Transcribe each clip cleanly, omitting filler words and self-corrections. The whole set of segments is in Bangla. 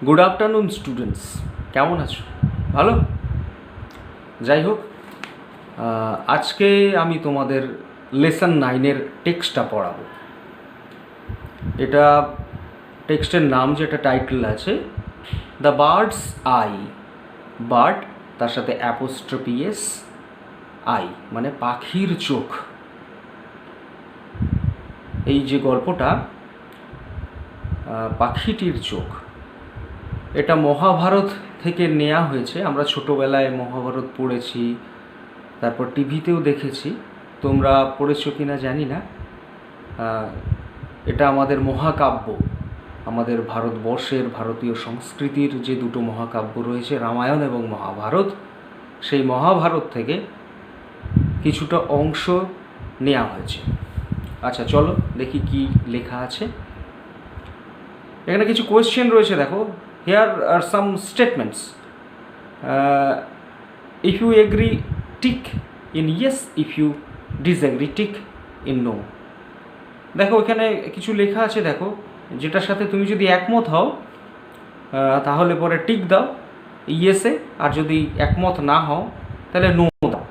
গুড আফটারনুন স্টুডেন্টস, কেমন আছো? ভালো? যাই হোক, আজকে আমি তোমাদের লেসন 9-এর টেক্সটটা পড়াবো। এটা টেক্সটের নাম, যেটা টাইটেল আছে দ্য বার্ডস আই। বার্ড তার সাথে অ্যাপোস্ট্রফি এস, আই মানে পাখির চোখ। এই যে গল্পটা পাখিটির চোখ, এটা মহাভারত থেকে নেওয়া হয়েছে। আমরা ছোটোবেলায় মহাভারত পড়েছি, তারপর টিভিতেও দেখেছি। তোমরা পড়েছো কি না জানি না। এটা আমাদের মহাকাব্য, আমাদের ভারতবর্ষের ভারতীয় সংস্কৃতির যে দুটো মহাকাব্য রয়েছে, রামায়ণ এবং মহাভারত, সেই মহাভারত থেকে কিছুটা অংশ নেওয়া হয়েছে। আচ্ছা, চলো দেখি কি লেখা আছে। এখানে কিছু কোয়েশ্চেন রয়েছে, দেখো। Here are some statements. If you agree, tick in yes. If you disagree, tick in no. দেখো এখানে কিছু লেখা আছে, দেখো, যেটার সাথে তুমি যদি একমত হও তাহলে পরে টিক দাও ইয়েসে, আর যদি একমত না হও তাহলে নো দাও।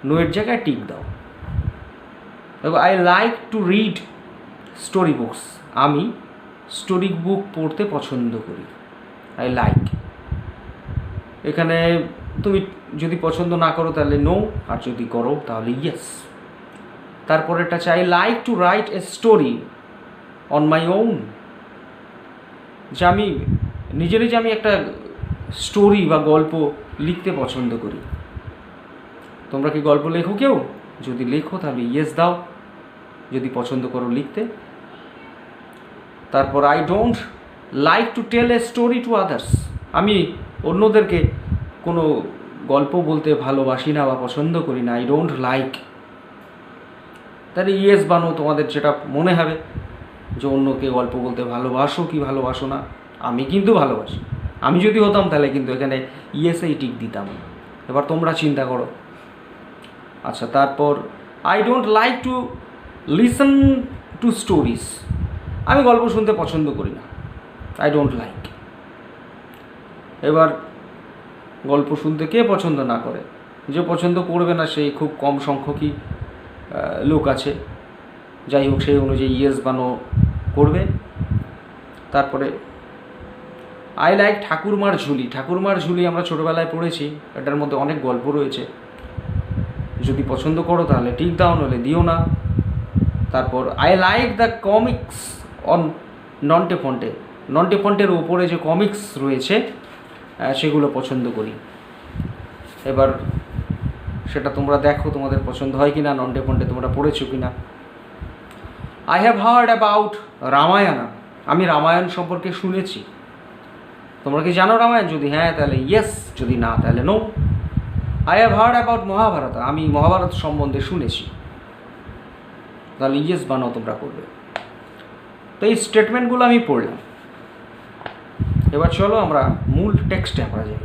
নো এর জায়গায় টিক দাও। দেখো, I like to read story books. আমি স্টোরি বুক পড়তে পছন্দ করি। I like. এখানে তুমি যদি পছন্দ না করো তাহলে নো, আর যদি করো তাহলে ইয়েস। তারপরে এটা চাই, I like to write a story on my own. যে আমি নিজেরই যে আমি একটা স্টোরি বা গল্প লিখতে পছন্দ করি। তোমরা কি গল্প লেখো কেউ? যদি লেখো তাহলে ইয়েস দাও, যদি পছন্দ করো লিখতে। তারপর I don't like to tell a story to others. আমি অন্যদেরকে কোনো গল্প বলতে ভালোবাসি না বা পছন্দ করি না। I don't like. তাহলে ইয়েস বানো, তোমাদের যেটা মনে হবে, যে অন্যকে গল্প বলতে ভালোবাসো কি ভালোবাসো না। আমি কিন্তু ভালোবাসি। আমি যদি হতাম তাহলে কিন্তু এখানে ইয়েসেই টিক দিতাম। এবার তোমরা চিন্তা করো। আচ্ছা, তারপর I don't like to listen to stories. আমি গল্প শুনতে পছন্দ করি না। I don't like. এবার গল্প শুনতে কে পছন্দ না করে? যে পছন্দ করবে না সেই খুব কম সংখ্যকই লোক আছে। যাই হোক, সেই অনুযায়ী ইয়েস বানো করবে। তারপরে আই লাইক ঠাকুরমার ঝুলি। ঠাকুরমার ঝুলি আমরা ছোটোবেলায় পড়েছি, এটার মধ্যে অনেক গল্প রয়েছে। যদি পছন্দ করো তাহলে ঠিক দাও, নলে দিও না। তারপর I like the comics on Nonte Fonte. Nonte ফন্টের ওপরে যে কমিক্স রয়েছে সেগুলো পছন্দ করি। এবার সেটা তোমরা দেখো তোমাদের পছন্দ হয় কি না, নন্টে ফন্টে তোমরা পড়েছো কি না। I have heard about Ramayana. আমি রামায়ণ সম্পর্কে শুনেছি। তোমরা কি জানো রামায়ণ? যদি হ্যাঁ তাহলে ইয়েস, যদি না তাহলে no. I have heard about Mahabharat. আমি মহাভারত সম্বন্ধে শুনেছি। তাহলে ইয়েস বানাও তোমরা করবে। তো এই স্টেটমেন্টগুলো আমি পড়লাম। এবার চলো আমরা মূল টেক্সটে আমরা যাই।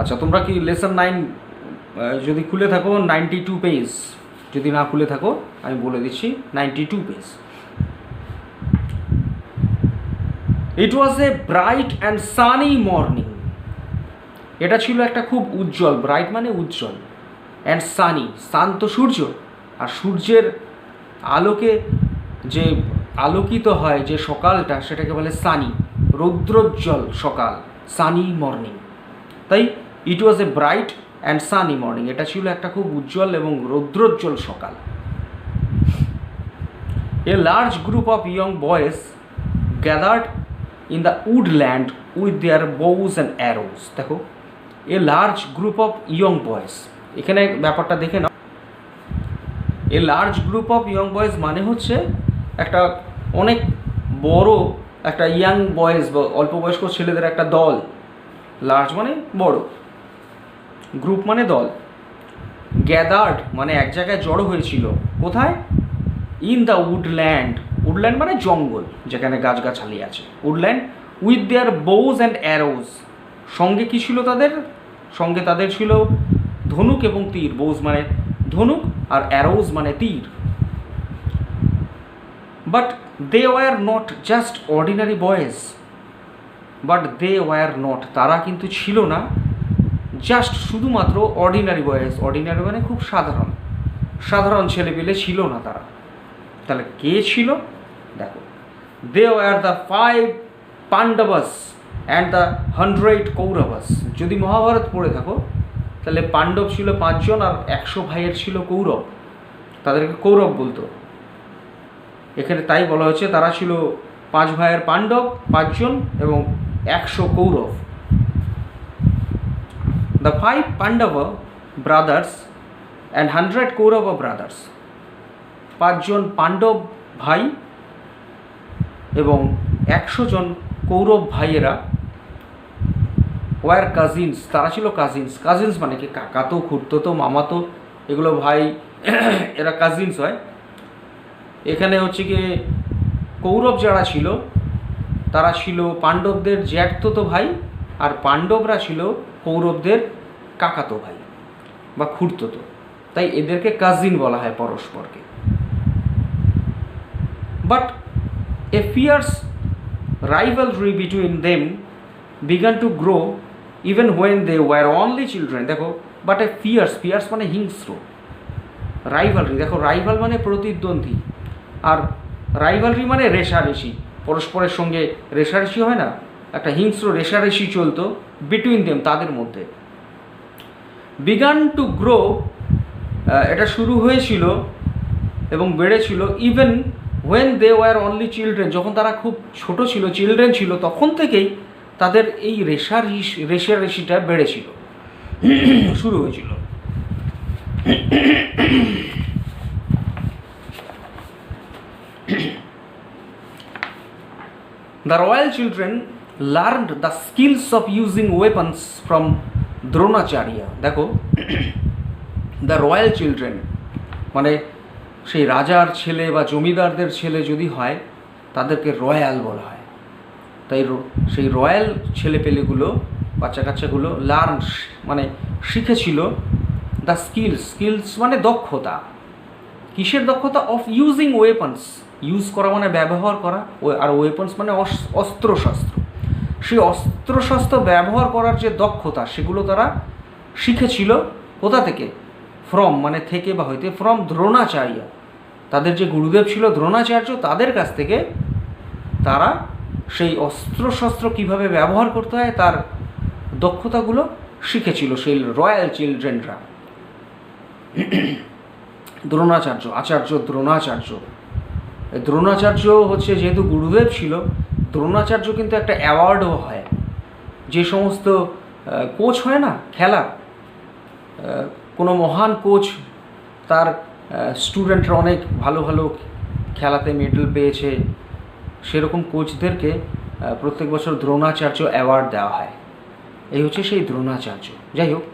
আচ্ছা, তোমরা কি লেসন 9 যদি খুলে থাকো 92 পেজ, যদি না খুলে থাকো আমি বলে দিচ্ছি 92 page. It was a bright and sunny morning. এটা ছিল একটা খুব উজ্জ্বল, ব্রাইট মানে উজ্জ্বল, অ্যান্ড সানি, শান্ত সূর্য, আর সূর্যের আলোকে যে আলোকিত হয় যে সকালটা, সেটাকে বলে সানি, রৌদ্রোজ্জ্বল সকাল, সানি মর্নিং। তাই it was a bright and sunny morning, এটা ছিল একটা খুব উজ্জ্বল এবং রৌদ্রোজ্জ্বল সকাল। A large group of young boys gathered in the woodland with their bows and arrows. দেখো, a large group of young boys, এখানে ব্যাপারটা দেখে নাও। A large group of young boys মানে হচ্ছে একটা অনেক বড় একটা ইয়াং বয়েজ বা অল্প বয়স্ক ছেলেদের একটা দল। লার্জ মানে বড়, গ্রুপ মানে দল। গ্যাদার্ড মানে এক জায়গায় জড়ো হয়েছিল। কোথায়? In the woodland. উডল্যান্ড মানে জঙ্গল, যেখানে গাছগাছালি আছে, woodland. With their bows and arrows. সঙ্গে কী ছিল তাদের? সঙ্গে তাদের ছিল ধনুক এবং তীর। বোউস মানে ধনুক, আর অ্যারোজ মানে তীর। But they were not just ordinary boys, but they were not, তারা কিন্তু ছিল না জাস্ট শুধুমাত্র অর্ডিনারি বয়েজ, অর্ডিনারি মানে খুব সাধারণ সাধারণ ছেলেপেলে ছিল না তারা। তাহলে কে ছিল দেখো, they were the 5 Pandavas and the 100 Kauravas. যদি মহাভারত পড়ে থাকো তাহলে পাণ্ডব ছিল 5 জন আর 100 ভাইয়ের ছিল কৌরব, তাদেরকে কৌরব বলতো। এখানে তাই বলা হয়েছে তারা ছিল 5 ভাইয়ের পাণ্ডব 5 জন এবং 100 Kaurava. The 5 Pandava brothers and 100 Kaurava brothers, 5 জন পাণ্ডব ভাই এবং 100 জন কৌরব ভাইয়েরা ওয়ার কাজিনস, তারা ছিল কাজিনস। কাজিনস মানে কি কাকাতো খুড়তো মামাতো, এগুলো ভাই এরা কাজিনস হয়। এখানে হচ্ছে কি কৌরব যারা ছিল তারা ছিল পাণ্ডবদের জ্যাঠতো ভাই, আর পাণ্ডবরা ছিল কৌরবদের কাকাতো ভাই বা খুড়তো, তাই এদেরকে কাজিন বলা হয় পরস্পরকে। But a fierce rivalry between them began to grow even when they were only children। দেখো, বাট এ ফিয়ার্স মানে হিংস্র, রাইভালরি দেখো, রাইভাল মানে প্রতিদ্বন্দ্বী, আর রাইভালরি মানে রেষারেষি, পরস্পরের সঙ্গে রেষারেষি হয় না, একটা হিংস্র রেষারেষি চলতো বিটুইন দেম, তাদের মধ্যে। বিগান টু গ্রো, এটা শুরু হয়েছিল এবং বেড়েছিল even when they were only children, যখন তারা খুব ছোট ছিল, চিলড্রেন ছিল, তখন থেকেই তাদের এই রেষারেষিটা বেড়েছিল, শুরু হয়েছিল। The royal children learned the skills of using weapons from Dronacharya। দেখো, দ্য রয়্যাল চিলড্রেন মানে সেই রাজার ছেলে বা জমিদারদের ছেলে যদি হয় তাদেরকে রয়্যাল বলা হয়। তাই সেই রয়্যাল ছেলেপেলেগুলো, বাচ্চা কাচ্চাগুলো লার্ন মানে শিখেছিল দ্য স্কিলস মানে দক্ষতা। কিসের দক্ষতা? অফ ইউজিং ওয়েপন্স, ইউজ করা মানে ব্যবহার করা, আর ওয়েপন্স মানে অস্ত্রশস্ত্র। সেই অস্ত্রশস্ত্র ব্যবহার করার যে দক্ষতা সেগুলো তারা শিখেছিল কোথা থেকে? ফ্রম মানে থেকে বা হইতে, ফ্রম দ্রোণাচার্য, তাদের যে গুরুদেব ছিল দ্রোণাচার্য, তাদের কাছ থেকে তারা সেই অস্ত্রশস্ত্র কীভাবে ব্যবহার করতে হয় তার দক্ষতাগুলো শিখেছিল সেই রয়্যাল চিলড্রেনরা। দ্রোণাচার্য, আচার্য দ্রোণাচার্য, দ্রোণাচার্য হচ্ছে যেহেতু গুরুদেব ছিল, দ্রোণাচার্য কিন্তু একটা অ্যাওয়ার্ডও হয়। যে সমস্ত কোচ হয় না খেলার, কোনো মহান কোচ তার স্টুডেন্টরা অনেক ভালো ভালো খেলাতে মেডেল পেয়েছে, সেরকম কোচদেরকে প্রত্যেক বছর দ্রোণাচার্য অ্যাওয়ার্ড দেওয়া হয়। এই হচ্ছে সেই দ্রোণাচার্য। যাই হোক,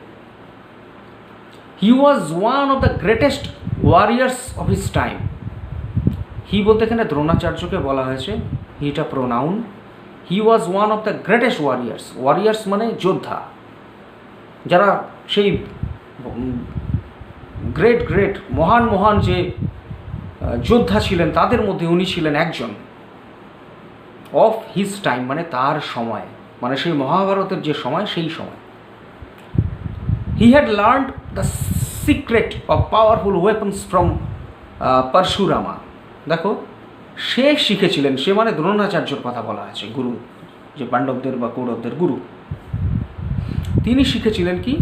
he was one of the greatest warriors of his time. He বলতে এখানে দ্রোণাচার্যকে বলা হয়েছে, হিটা pronoun. He was one of the greatest warriors, warriors মানে যোদ্ধা, যারা সেই গ্রেট মহান যে যোদ্ধা ছিলেন তাদের মধ্যে উনি ছিলেন একজন। অফ হিজ টাইম মানে তার সময়, মানে সেই মহাভারতের যে সময়, সেই সময়। He had learned the secret of powerful weapons from Parashurama. দেখো, সে শিখেছিলেন, সে মানে দ্রোণাচার্যর কথা বলা আছে, গুরু, যে পাণ্ডবদের বা কৌরবদের গুরু। তিনি শিখেছিলেন কি?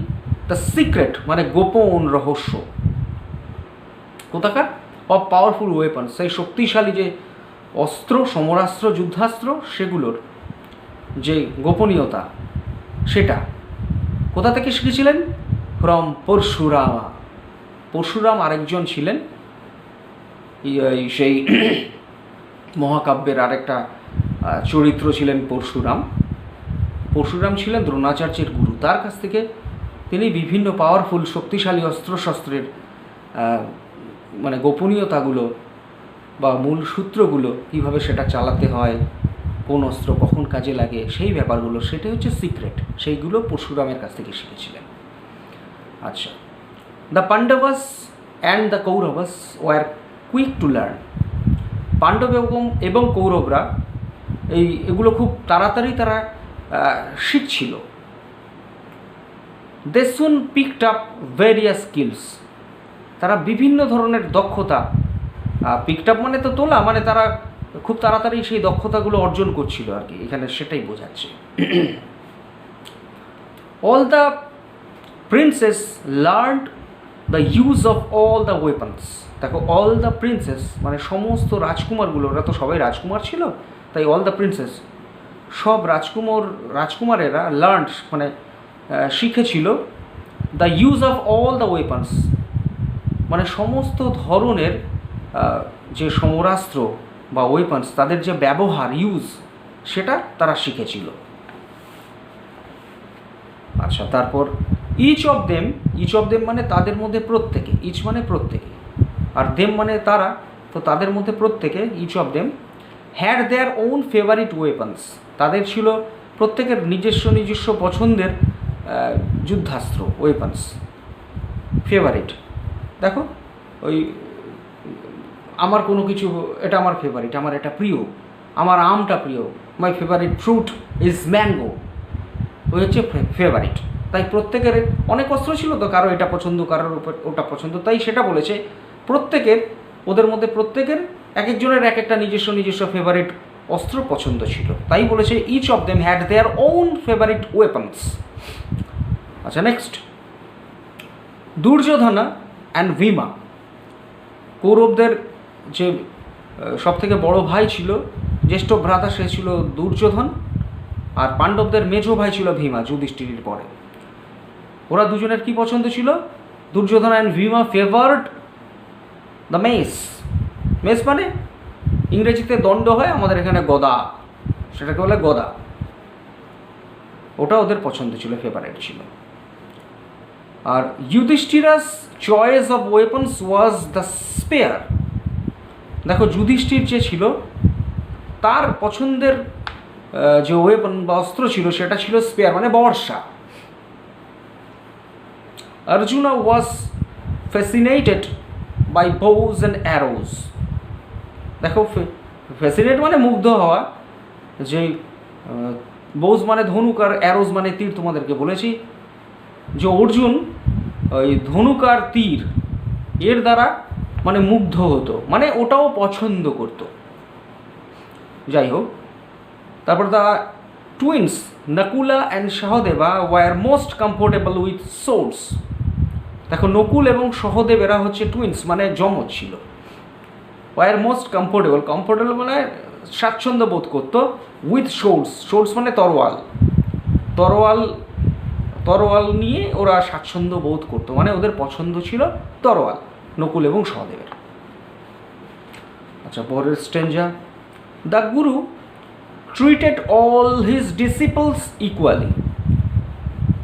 দ্য সিক্রেট মানে গোপন রহস্য, কোথাকার? অফ পাওয়ারফুল ওয়েপন্স, সেই শক্তিশালী যে অস্ত্র, সমরাস্ত্র, যুদ্ধাস্ত্র, সেগুলোর যে গোপনীয়তা, সেটা কোথা থেকে শিখেছিলেন? ফ্রম পরশুরামা। পরশুরাম আরেকজন ছিলেন, সেই মহাকাব্যের আরেকটা চরিত্র ছিলেন পরশুরাম। পরশুরাম ছিলেন দ্রোণাচার্যের গুরু, তার কাছ থেকে তিনি বিভিন্ন পাওয়ারফুল শক্তিশালী অস্ত্রশস্ত্রের মানে গোপনীয়তাগুলো বা মূল সূত্রগুলো, কীভাবে সেটা চালাতে হয়, কোন অস্ত্র কখন কাজে লাগে, সেই ব্যাপারগুলো, সেটাই হচ্ছে সিক্রেট, সেইগুলো পরশুরামের কাছ থেকে শিখেছিলেন। আচ্ছা, the Pandavas and the Kauravas were quick to learn. Pandava এবং কৌরবরা এগুলো খুব তাড়াতাড়ি তারা শিখছিল। They soon picked up various skills, তারা বিভিন্ন ধরনের দক্ষতা, পিকড আপ মানে তো তোলা, মানে তারা খুব তাড়াতাড়ি সেই দক্ষতাগুলো অর্জন করছিল আর কি, এখানে সেটাই বোঝাচ্ছে। All the princess learned the use of all the weapons. দেখো, অল দ্য প্রিন্সেস মানে সমস্ত রাজকুমারগুলো, ওরা তো সবাই রাজকুমার ছিল, তাই অল দ্য প্রিন্সেস, সব রাজকুমারেরা লার্নড মানে শিখেছিল the use of all the weapons, মানে সমস্ত ধরনের যে সমরাস্ত্র বা ওয়েপন্স, তাদের যে ব্যবহার, ইউজ, সেটা তারা শিখেছিল। আচ্ছা, তারপর ইচ অফ দেম মানে তাদের মধ্যে প্রত্যেকে, ইচ মানে প্রত্যেকে, আর দেম মানে তারা, তো তাদের মধ্যে প্রত্যেকে, each of them had their own favourite weapons, তাদের ছিল প্রত্যেকের নিজস্ব পছন্দের যুদ্ধাস্ত্র, ওয়েপন্স, ফেভারিট। দেখো, ওই আমার কোনো কিছু, এটা আমার ফেভারিট, আমার এটা প্রিয়, আমার আমটা প্রিয়, my favourite fruit is mango, ওই হচ্ছে ফেভারিট। তাই প্রত্যেকের অনেক অস্ত্র ছিল, তো কারো এটা পছন্দ, কারোর ওটা পছন্দ, তাই সেটা বলেছে প্রত্যেকের, ওদের মধ্যে প্রত্যেকের এক একজনের এক একটা নিজস্ব ফেভারিট অস্ত্র পছন্দ ছিল, তাই বলেছে each of them had their own favourite weapons. আচ্ছা, নেক্সট, দুর্যোধনা অ্যান্ড ভীমা, কৌরবদের যে সবথেকে বড় ভাই ছিল, জ্যেষ্ঠ ভ্রাতা, সে ছিল দুর্যোধন, আর পাণ্ডবদের মেজো ভাই ছিল ভীমা, যুধিষ্ঠিরের পরে। ওরা দুজনের কি পছন্দ ছিল? Duryodhan and Bhima favoured the mace মানে ইংরেজিতে দণ্ড হয়, আমাদের এখানে গদা, সেটাকে বলে গদা, ওটা ওদের পছন্দ ছিল, ফেভারিট ছিল। আর Yudhishthira's choice of weapons was the spear. দেখো, যুধিষ্ঠির যে ছিল, তার পছন্দের যে ওয়েপন বা অস্ত্র ছিল, সেটা ছিল স্পেয়ার মানে বর্ষা। Arjuna was fascinated by bows and arrows. দেখো, ফ্যাসিনেট মানে মুগ্ধ হওয়া, যে বোজ মানে ধনুক আর অ্যারোজ মানে তীর, তোমাদেরকে বলেছি যে অর্জুন ওই ধনুক আর তীর এর দ্বারা মানে মুগ্ধ হতো, মানে ওটাও পছন্দ করত। যাই হোক, তারপর the twins Nakula and Sahadeva were most comfortable with swords. দেখো, নকুল এবং সহদেব এরা হচ্ছে টুইন্স, মানে যমজ ছিল। ওয়ার মোস্ট কমফোর্টেবল মানে স্বাচ্ছন্দ্য বোধ করতো, উইথ সোর্ডস মানে তরোয়াল নিয়ে ওরা স্বাচ্ছন্দ্য বোধ করতো, মানে ওদের পছন্দ ছিল তরোয়াল, নকুল এবং সহদেবের। আচ্ছা, পরের stanza, the Guru treated all his ডিসিপলস equally.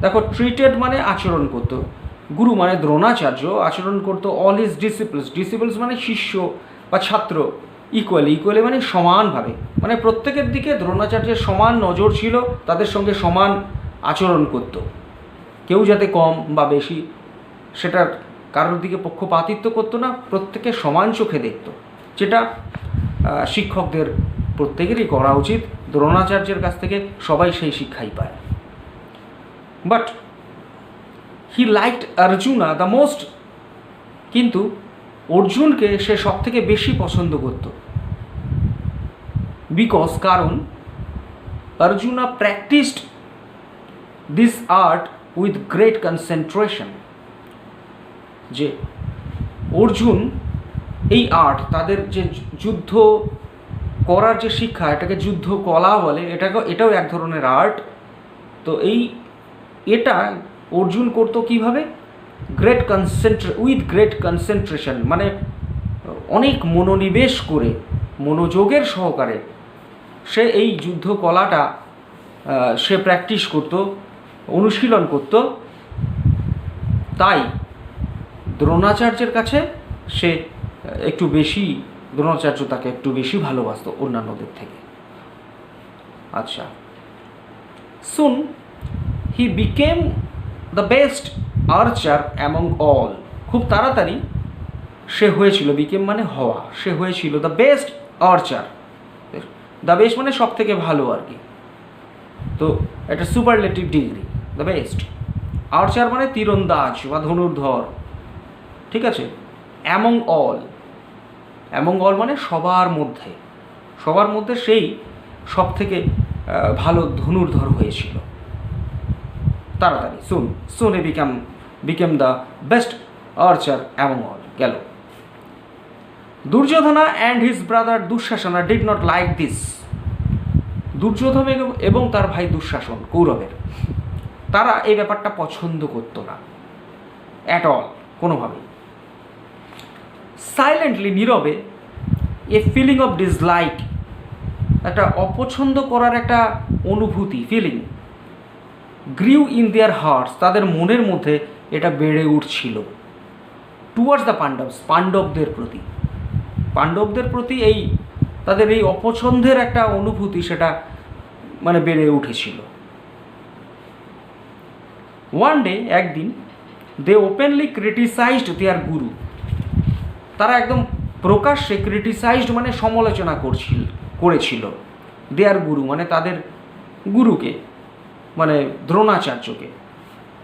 দেখো, ট্রিটেড মানে আচরণ করতো, গুরু মানে দ্রোণাচার্য আচরণ করতো অল হিজ ডিসিপলস মানে শিষ্য বা ছাত্র, ইকুয়ালি মানে সমানভাবে, মানে প্রত্যেকের দিকে দ্রোণাচার্যের সমান নজর ছিল, তাদের সঙ্গে সমান আচরণ করত, কেউ যাতে কম বা বেশি সেটার কারোর দিকে পক্ষপাতিত্ব করতো না, প্রত্যেকে সমান চোখে দেখত, যেটা শিক্ষকদের প্রত্যেকেরই করা উচিত। দ্রোণাচার্যের কাছ থেকে সবাই সেই শিক্ষাই পায়। But he liked Arjuna the most, কিন্তু অর্জুনকে সে সব থেকে বেশি পছন্দ করত। কারণ Arjuna practised this art with great concentration, যে অর্জুন এই আর্ট, তাদের যে যুদ্ধ করার যে শিক্ষা, এটাকে যুদ্ধ কলা বলে, এটাও এক ধরনের আর্ট। তো এটা অর্জুন করতো কীভাবে? উইথ গ্রেট কনসেন্ট্রেশন, মানে অনেক মনোনিবেশ করে, মনোযোগের সহকারে সে এই যুদ্ধ কলাটা সে প্র্যাকটিস করত, অনুশীলন করত। তাই দ্রোণাচার্যের কাছে সে একটু বেশি, দ্রোণাচার্য তাকে একটু বেশি ভালোবাসত অন্যান্যদের থেকে। আচ্ছা, soon he became the best archer among all. খুব তাড়াতাড়ি সে হয়েছিল, বিকেম মানে হওয়া, সে হয়েছিল the best archer, the best মানে সব থেকে ভালো আর কি, তো একটা superlative degree, the best. Archer মানে তীরন্দাজ বা ধনুর্ধর, ঠিক আছে। অ্যামং অল, অ্যামং অল মানে সবার মধ্যে, সবার মধ্যে সেই সব থেকে ভালো ধনুর্ধর হয়েছিল তাড়াতাড়ি। Soon he became the best archer among all. গেল। Duryodhana and his brother Dushasana did not like this. Duryodhana এবং তার ভাই দুঃশাসন কৌরবের, তারা এই ব্যাপারটা পছন্দ করতো না অ্যাট অল, কোনোভাবেই। সাইলেন্টলি, নীরবে, এ ফিলিং অফ ডিসলাইক, একটা অপছন্দ করার একটা অনুভূতি, feeling, grew in their hearts, তাদের মনের মধ্যে এটা বেড়ে উঠছিল, টুয়ার্ডস দ্য পাণ্ডবস, পাণ্ডবদের প্রতি, পাণ্ডবদের প্রতি এই তাদের এই অপছন্দের একটা অনুভূতি সেটা মানে বেড়ে উঠেছিল। ওয়ান ডে, একদিন, দে ওপেনলি ক্রিটিসাইজড দেয়ার গুরু, তারা একদম প্রকাশ্যে ক্রিটিসাইজড মানে সমালোচনা করেছিল দেয়ার গুরু মানে তাদের গুরুকে, মানে দ্রোণাচার্যকে,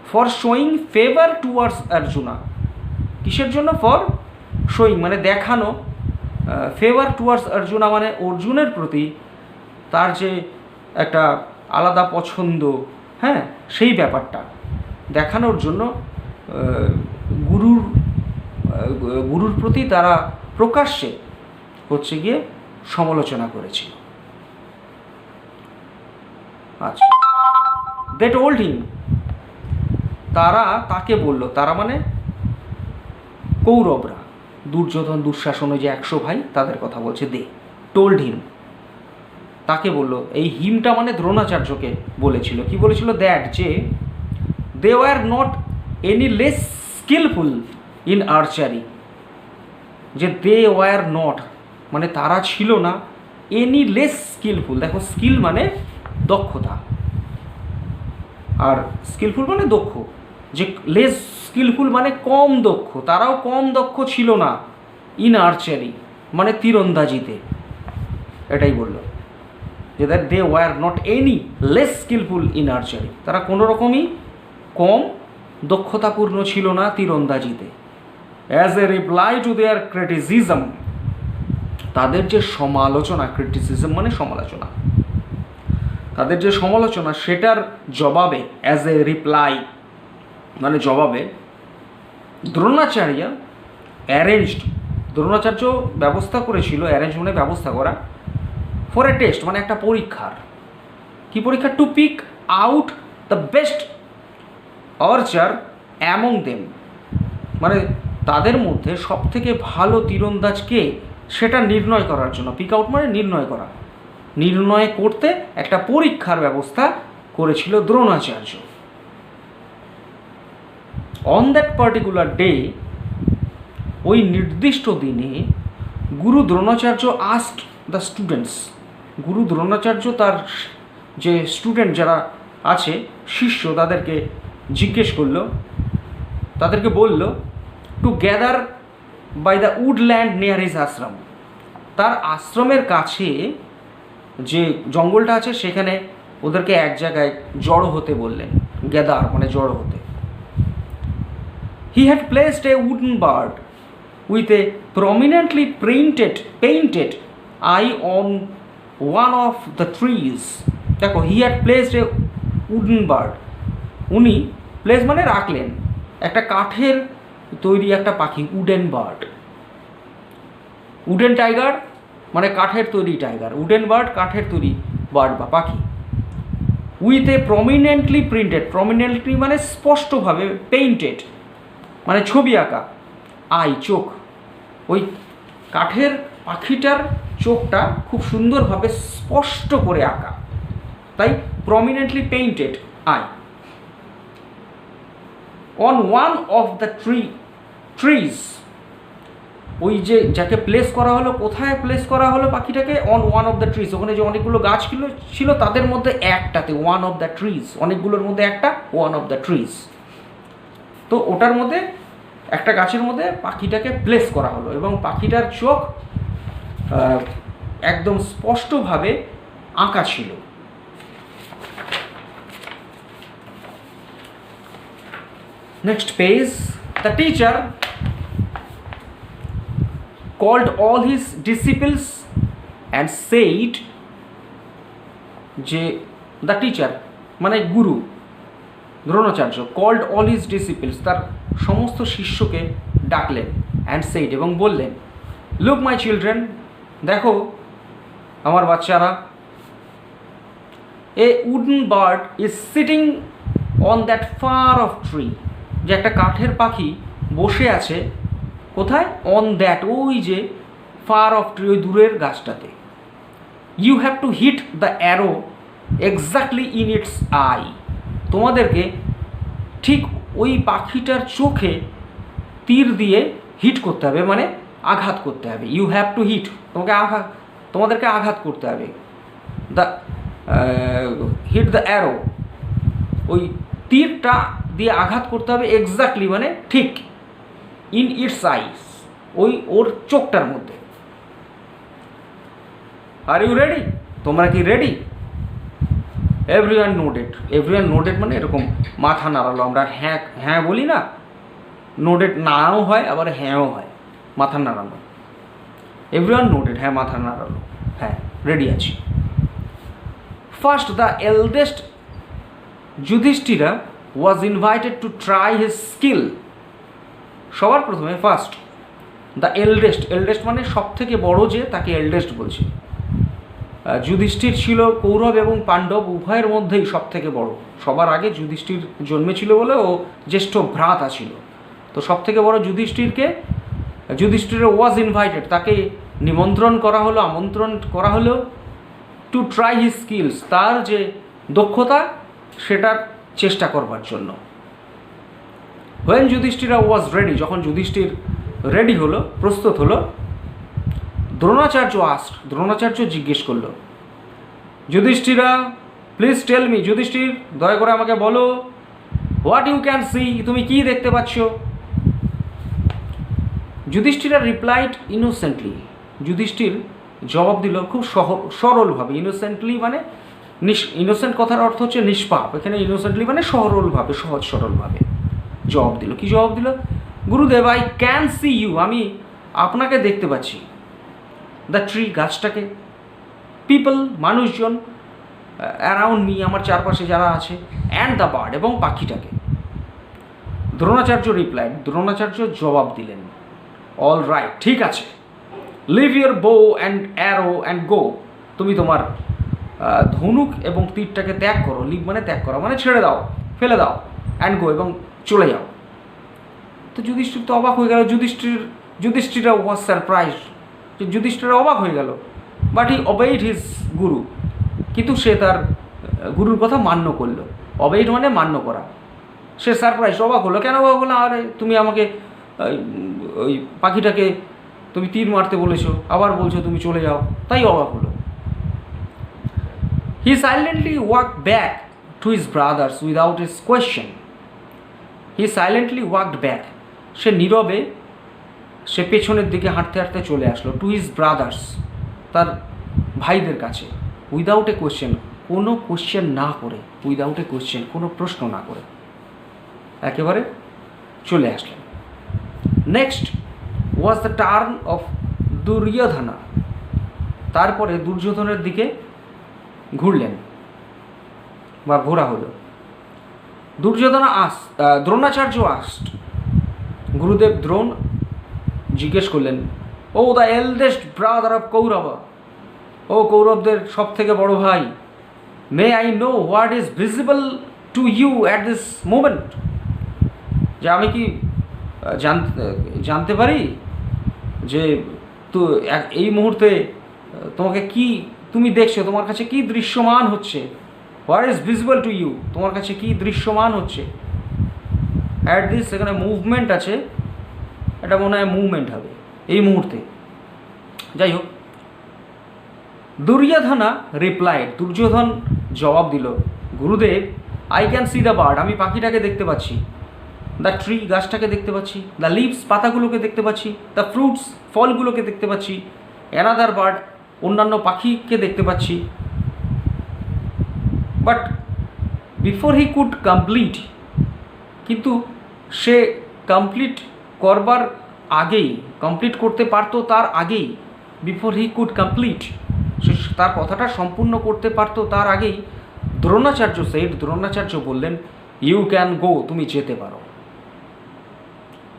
for showing favour towards Arjuna, কিসের জন্য? ফর শোয়িং মানে দেখানো, ফেভার টুয়ার্ডস অর্জুনা মানে অর্জুনের প্রতি তার যে একটা আলাদা পছন্দ, হ্যাঁ, সেই ব্যাপারটা দেখানোর জন্য গুরুর প্রতি তারা প্রকাশ্যে হচ্ছে গিয়ে সমালোচনা করেছিল। আচ্ছা, দে টোল্ড হিম, তারা তাকে বলল, তারা মানে কৌরবরা, দুর্যোধন দুঃশাসন যে 100 ভাই তাদের কথা বলছে। দে টোল্ড হিম, তাকে বলল, এই হিমটা মানে দ্রোণাচার্যকে বলেছিল, কি বলেছিল? দ্যাট, যে they were not any less skilful in archery, যে দে ওয়ার নট মানে তারা ছিল না এনি লেস স্কিলফুল, দেখো স্কিল মানে দক্ষতা, আর স্কিলফুল মানে দক্ষ, যে লেস স্কিলফুল মানে কম দক্ষ, তারাও কম দক্ষ ছিল না ইন আর্চারি মানে তীরন্দাজিতে, এটাই বলল, যে that they were not any less skilful in archery, তারা কোনো রকমই কম দক্ষতাপূর্ণ ছিল না তীরন্দাজিতে। As a reply to their criticism, তাদের যে সমালোচনা, ক্রিটিসিজম মানে সমালোচনা, তাদের যে সমালোচনা সেটার জবাবে, অ্যাজ এ রিপ্লাই মানে জবাবে, দ্রোণাচার্য অ্যারেঞ্জড, দ্রোণাচার্য ব্যবস্থা করেছিল, অ্যারেঞ্জ মানে ব্যবস্থা করা, ফর এ টেস্ট মানে একটা পরীক্ষার, কি পরীক্ষা? To pick out the best archer among them, মানে তাদের মধ্যে সব থেকে ভালো তীরন্দাজ কে সেটা নির্ণয় করার জন্য, পিক আউট মানে নির্ণয় করা, নির্ণয় করতে একটা পরীক্ষার ব্যবস্থা করেছিল Dronacharya. On that particular day, ওই নির্দিষ্ট দিনে, গুরু দ্রোণাচার্য আস্কড দ্য স্টুডেন্টস, গুরু দ্রোণাচার্য তার যে স্টুডেন্ট যারা আছে, শিষ্য, তাদেরকে জিজ্ঞেস করলো, তাদেরকে বলল, to gather by the woodland near his ashram, তার আশ্রমের কাছে যে জঙ্গলটা আছে সেখানে ওদেরকে এক জায়গায় জড়ো হতে বললেন, গ্যাদার মানে জড়ো হতে। He had placed a wooden bird with a prominently painted eye on one of the trees, দেখো, he had placed a wooden bird, উনি প্লেস মানে রাখলেন, একটা কাঠের তৈরি একটা পাখি, উডেন বার্ড, উডেন টাইগার মানে কাঠের তৈরি টাইগার, উডেন বার্ড কাঠের তৈরি বার্ড বা পাখি, with a prominently printed, prominently মানে স্পষ্টভাবে, পেইন্টেড মানে ছবি আঁকা, আই চোখ, ওই কাঠের পাখিটার চোখটা খুব সুন্দরভাবে স্পষ্ট করে আঁকা, তাই prominently painted eye, on one of the trees, ওই যে যাকে প্লেস করা হলো, কোথায় প্লেস করা হলো পাখিটাকে? On one of the trees, ওখানে যে অনেকগুলো গাছ ছিল তাদের মধ্যে একটাতে, ওয়ান অফ দ্য ট্রিজ, অনেকগুলোর মধ্যে একটা, ওয়ান অফ দ্য ট্রিজ, তো ওটার মধ্যে একটা গাছের মধ্যে পাখিটাকে প্লেস করা হলো, এবং পাখিটার চোখ একদম স্পষ্টভাবে আঁকা ছিল। Next page, the teacher called all his disciples and said, যে দ্য টিচার মানে গুরু Dronacharya, called all his disciples তার সমস্ত শিষ্যকে ডাকলেন, and said এবং বললেন, look my children, দেখো আমার বাচ্চারা, a wooden bird is sitting on that far off tree, যে একটা কাঠের পাখি বসে আছে কোথায়, অন দ্যাট, ওই যে ফার অফ ট্রি, ওই দূরের গাছটাতে। You have to hit the arrow exactly in its eye, তোমাদেরকে ঠিক ওই পাখিটার চোখে তীর দিয়ে হিট করতে হবে, মানে আঘাত করতে হবে। ইউ হ্যাভ টু হিট, তোমাদেরকে আঘাত করতে হবে। দ্য হিট দ্য অ্যারো, ওই তীরটা দিয়ে আঘাত করতে হবে, এক্স্যাক্টলি মানে ঠিক, ইন ইটস আইস, ওই ওর চোখটার মধ্যে। আর ইউ রেডি, তোমরা কি ready? Everyone nodded, everyone nodded মানে এরকম মাথা নাড়ালো, আমরা হ্যাঁ হ্যাঁ বলি না, নোডেড নাও হয় আবার হ্যাঁও হয়, মাথা নাড়ালো। এভরিওয়ান নোডেড, হ্যাঁ মাথা নাড়ালো, হ্যাঁ রেডি আছি। First the eldest Yudhishthira was invited to try his skill, সবার প্রথমে ফার্স্ট দ্য এল্ডেস্ট, এল্ডেস্ট মানে সব থেকে বড় যে, তাকে এল্ডেস্ট বলছে। যুধিষ্ঠির ছিল কৌরব এবং পাণ্ডব উভয়ের মধ্যেই সব থেকে বড়, সবার আগে যুধিষ্ঠির জন্মেছিল বলে ও জ্যেষ্ঠ ভ্রাতা ছিল, তো সব থেকে বড় যুধিষ্ঠিরকে, যুধিষ্ঠির ওয়াজ ইনভাইটেড, তাকে নিমন্ত্রণ করা হলো, আমন্ত্রণ করা হলো, টু ট্রাই হিজ স্কিলস, তার যে দক্ষতা সেটার চেষ্টা করবার জন্য। হোয়েন যুধিষ্ঠিরা ওয়াজ রেডি, যখন যুধিষ্ঠির রেডি হলো, প্রস্তুত হলো, দ্রোণাচার্য আস্ট, দ্রোণাচার্য জিজ্ঞেস করলো, Yudhishthira please tell me, Yudhishthir দয়া করে আমাকে বলো, হোয়াট ইউ ক্যান সি, তুমি কি দেখতে পাচ্ছ? যুধিষ্ঠিরা রিপ্লাইড ইনোসেন্টলি, যুধিষ্ঠির জবাব দিল খুব সরলভাবে। ইনোসেন্টলি মানে ইনোসেন্ট কথার অর্থ হচ্ছে নিষ্পাপ, এখানে ইনোসেন্টলি মানে সরলভাবে, সহজ সরলভাবে জবাব দিল। কি জবাব দিল? গুরুদেব, আই ক্যান সি ইউ, আমি আপনাকে দেখতে পাচ্ছি। দ্য ট্রি, গাছটাকে। পিপল, মানুষজন, অ্যারাউন্ড মি, আমার চারপাশে যারা আছে। অ্যান্ড দ্য বার্ড, এবং পাখিটাকে। দ্রোণাচার্য রিপ্লাইড, দ্রোণাচার্য জবাব দিলেন, অল রাইট, ঠিক আছে, leave your bow and arrow and go, তুমি তোমার ধনুক এবং তীরটাকে ত্যাগ করো। লিভ মানে ত্যাগ করা, মানে ছেড়ে দাও, ফেলে দাও, অ্যান্ড গো, এবং চলে যাও। তো যুধিষ্ঠির তো অবাক হয়ে গেল, যুধিষ্ঠিরা ওয়াজ সারপ্রাইজড, যে যুধিষ্ঠিরা অবাক হয়ে গেল, বাট হি অবেইড হিজ গুরু, কিন্তু সে তার গুরুর কথা মান্য করলো। অবেইড মানে মান্য করা। সে সারপ্রাইজ, অবাক হলো। কেন অবাক হলো? আরে তুমি আমাকে ওই পাখিটাকে তুমি তীর মারতে বলেছো, আবার বলছো তুমি চলে যাও, তাই অবাক হলো। He silently walk back to his brothers without his question. He silently walked back, সে নীরবে, সে পেছনের দিকে হাঁটতে হাঁটতে চলে আসলো, টু হিজ ব্রাদার্স, তার ভাইদের কাছে, উইদাউট এ কোয়েশ্চেন, কোনো কোয়েশ্চেন না করে, উইদাউট এ কোয়েশ্চেন, কোনো প্রশ্ন না করে একেবারে চলে আসলেন। Next was the turn of Duryodhana, তারপরে দুর্যোধনের দিকে ঘুরলেন বা ঘোরা হলো। দুর্যোধনা দ্রোণাচার্য আস্ট, গুরুদেব দ্রোণ জিজ্ঞেস করলেন, O the eldest brother of Kaurava, ও কৌরবদের সব থেকে বড় ভাই, may I know what is visible to you at this moment, যে আমি কি জানতে পারি যে তো এই মুহূর্তে তোমাকে কি তুমি দেখছো, তোমার কাছে কি দৃশ্যমান হচ্ছে? What is visible to you, তোমার কাছে কি দৃশ্যমান হচ্ছে? অ্যাট দিস, সেখানে মুভমেন্ট আছে, এটা মনে হয় মুভমেন্ট হবে এই মুহূর্তে। যাই হোক, দুর্যোধনা রিপ্লাইড, দুর্যোধন জবাব দিল, গুরুদেব, I can C the bird, আমি পাখিটাকে দেখতে পাচ্ছি। দ্য ট্রি, গাছটাকে দেখতে পাচ্ছি। দ্য লিভস, পাতাগুলোকে দেখতে পাচ্ছি। দ্য ফ্রুটস, ফলগুলোকে দেখতে পাচ্ছি। অ্যানাদার বার্ড, অন্যান্য পাখিকে দেখতে পাচ্ছি। But before he could complete, কিন্তু সে কমপ্লিট করবার আগেই, কমপ্লিট করতে পারতো তার আগেই, বিফোর হি কুড কমপ্লিট, সে তার কথাটা সম্পূর্ণ করতে পারতো তার আগেই দ্রোণাচার্য সেড, দ্রোণাচার্য বললেন, ইউ ক্যান গো, তুমি যেতে পারো।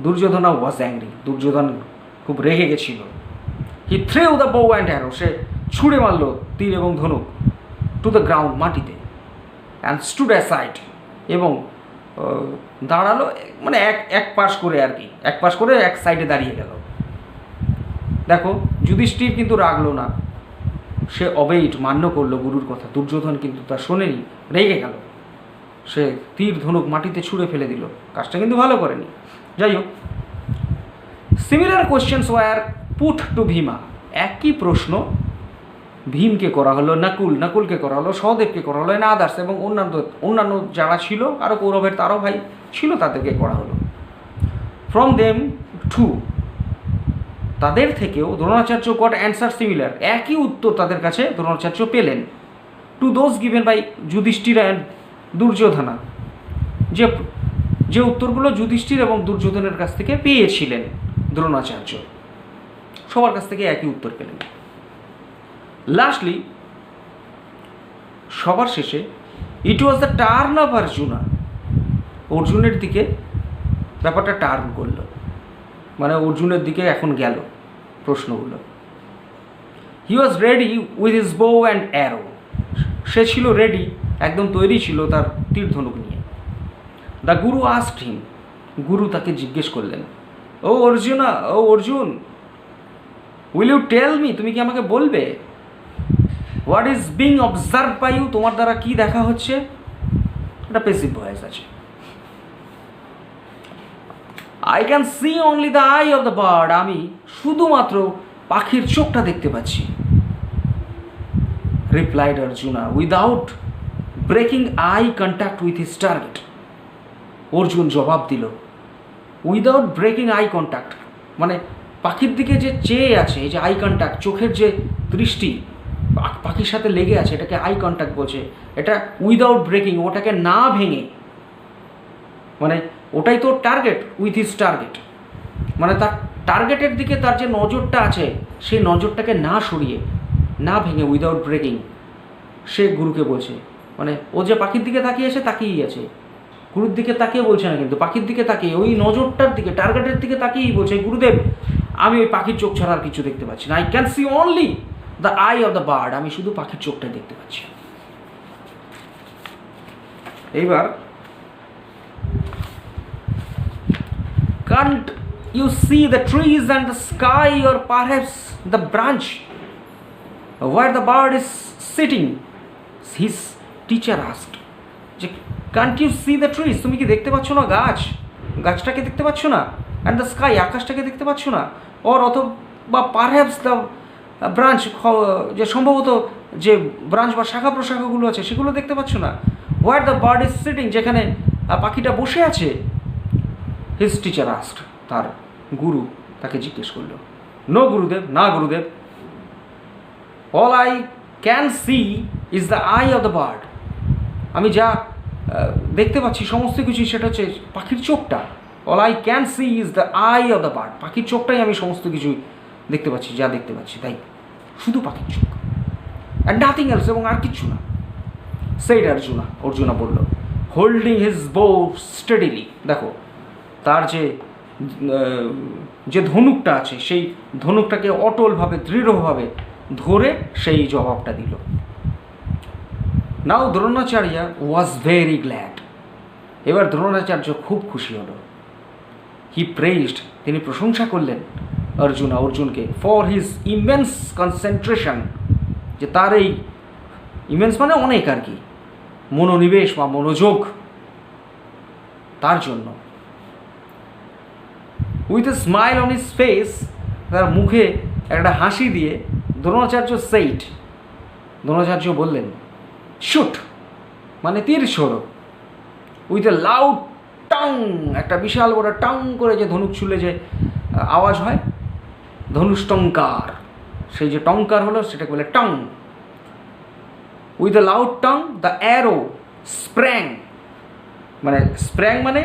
দুর্যোধনা ওয়াজ অ্যাংরি, দুর্যোধন খুব রেগে গেছিল। হি থ্রেউ দ্য বো অ্যান্ড অ্যারো, সে ছুঁড়ে মারল তীর এবং ধনুক টু দ্য গ্রাউন্ড, মাটিতে, অ্যান্ড স্টুড অ্যাসাইড, এবং দাঁড়ালো, মানে এক পাশ করে আর কি, এক পাশ করে এক সাইডে দাঁড়িয়ে গেল। দেখো যুধিষ্ঠির কিন্তু রাগলো না, সে অবেইট, মান্য করলো গুরুর কথা। দুর্যোধন কিন্তু তা শোনেনি, রেগে গেল, সে তীর ধনুক মাটিতে ছুঁড়ে ফেলে দিল, কাজটা কিন্তু ভালো করেনি। যাই হোক, similar questions were put to Bhima, একই প্রশ্ন ভীমকে করা হলো, নকুলকে করা হলো, সহদেবকে করা হলো, আদার্স, এবং অন্যান্য যারা ছিল, আরও কৌরবের তারও ভাই ছিল, তাদেরকে করা হলো। ফ্রম দেম টু, তাদের থেকেও দ্রোণাচার্য গট অ্যান্সার সিমিলার, একই উত্তর তাদের কাছে দ্রোণাচার্য পেলেন, to those given by Yudhishthir and Duryodhana, যে উত্তরগুলো যুধিষ্ঠির এবং দুর্যোধনের কাছ থেকে পেয়েছিলেন দ্রোণাচার্য, সবার কাছ থেকে একই উত্তর পেলেন। লাস্টলি, সবার শেষে, it was the turn of Arjuna, অর্জুনের দিকে ব্যাপারটা টার্ন করলো, মানে অর্জুনের দিকে এখন গেল প্রশ্নগুলো। He was ready with his bow and arrow, সে ছিল রেডি, একদম তৈরি ছিল তার তীর ধনুক নিয়ে। দ্য গুরু আস্কড হিম, গুরু তাকে জিজ্ঞেস করলেন, ও Arjun, will you tell me, তুমি কি আমাকে বলবে, what is being observe by you, তোমার দ্বারা কি দেখা হচ্ছে? একটা পেসিভ ভয়েস আছে। I can see only the eye of the bird, আমি শুধুমাত্র পাখির চোখটা দেখতে পাচ্ছি। Replied Arjuna without breaking eye contact with his target, Arjun জবাব দিল, উইদাউট ব্রেকিং আই কন্ট্যাক্ট, মানে পাখির দিকে যে চেয়ে আছে, এই যে আই কন্ট্যাক্ট, চোখের যে দৃষ্টি পাখির সাথে লেগে আছে, এটাকে আই কন্ট্যাক্ট বলছে। এটা উইদাউট ব্রেকিং, ওটাকে না ভেঙে, মানে ওটাই তো টার্গেট, উইথ হিজ টার্গেট, মানে তার টার্গেটের দিকে তার যে নজরটা আছে, সেই নজরটাকে না সরিয়ে, না ভেঙে, উইদাউট ব্রেকিং, সে গুরুকে বলছে, মানে ও যে পাখির দিকে তাকিয়েছে, তাকিয়েই আছে, গুরুর দিকে তাকিয়ে বলছে না, কিন্তু পাখির দিকে তাকিয়ে, ওই নজরটার দিকে, টার্গেটের দিকে তাকিয়েই বলছে, গুরুদেব আমি ওই পাখির চোখ ছাড়া আর কিছু দেখতে পাচ্ছি না, I can see only the eye of the bird, আমি শুধু পাখির চোখটাই দেখতে পাচ্ছি। এইবার, can't you see the trees and the sky, or perhaps the branch where the bird is sitting? His teacher asked, যে can't you see the trees, তুমি কি দেখতে পাচ্ছ না গাছটাকে দেখতে পাচ্ছ না, and the sky, আকাশটাকে দেখতে পাচ্ছ না, অথবা perhaps the ব্রাঞ্চ, যে সম্ভবত যে ব্রাঞ্চ বা শাখা প্রশাখাগুলো আছে সেগুলো দেখতে পাচ্ছ না, where the bird is sitting, যেখানে পাখিটা বসে আছে। হিজ টিচার আস্কড, তার গুরু তাকে জিজ্ঞেস করল, নো গুরুদেব, না গুরুদেব, all I can C is the eye of the bird, আমি যা দেখতে পাচ্ছি সমস্ত কিছু সেটা হচ্ছে পাখির চোখটা। All I can C is the eye of the bird, পাখির চোখটাই আমি সমস্ত কিছু দেখতে পাচ্ছি, যা দেখতে পাচ্ছি তাই, শুধু পাখির চোখ, অ্যান্ড নাথিং এলস, এবং আর কিচ্ছু না। সেইড অর্জুনা বলল, হোল্ডিং হিজ বো স্টেডিলি, দেখো তার যে ধনুকটা আছে, সেই ধনুকটাকে অটলভাবে, দৃঢ়ভাবে ধরে সেই জবাবটা দিল। নাও দ্রোণাচার্য ওয়াজ ভেরি গ্ল্যাড, এবার দ্রোণাচার্য খুব খুশি হলো। হি প্রেইজড, তিনি প্রশংসা করলেন অর্জুনকে, ফর হিজ ইমেন্স কনসেন্ট্রেশন, যে তার এই ইমেন্স মানে অনেক আর কি, মনোনিবেশ বা মনোযোগ, তার জন্য। With a smile on his face, তার মুখে একটা হাসি দিয়ে দ্রোণাচার্য বললেন, শুট, মানে তীর ছোড়ো। উইথ এ লাউড টাং, একটা বিশাল বড় টাং করে যে ধনুক ছুলে যে আওয়াজ হয়, ধনুষ্টঙ্কার, সেই যে টঙ্কার হলো সেটাকে বলে টং। উইথ দ্য লাউড টং দ্য অ্যারো স্প্র্যাং, মানে স্প্র্যাং মানে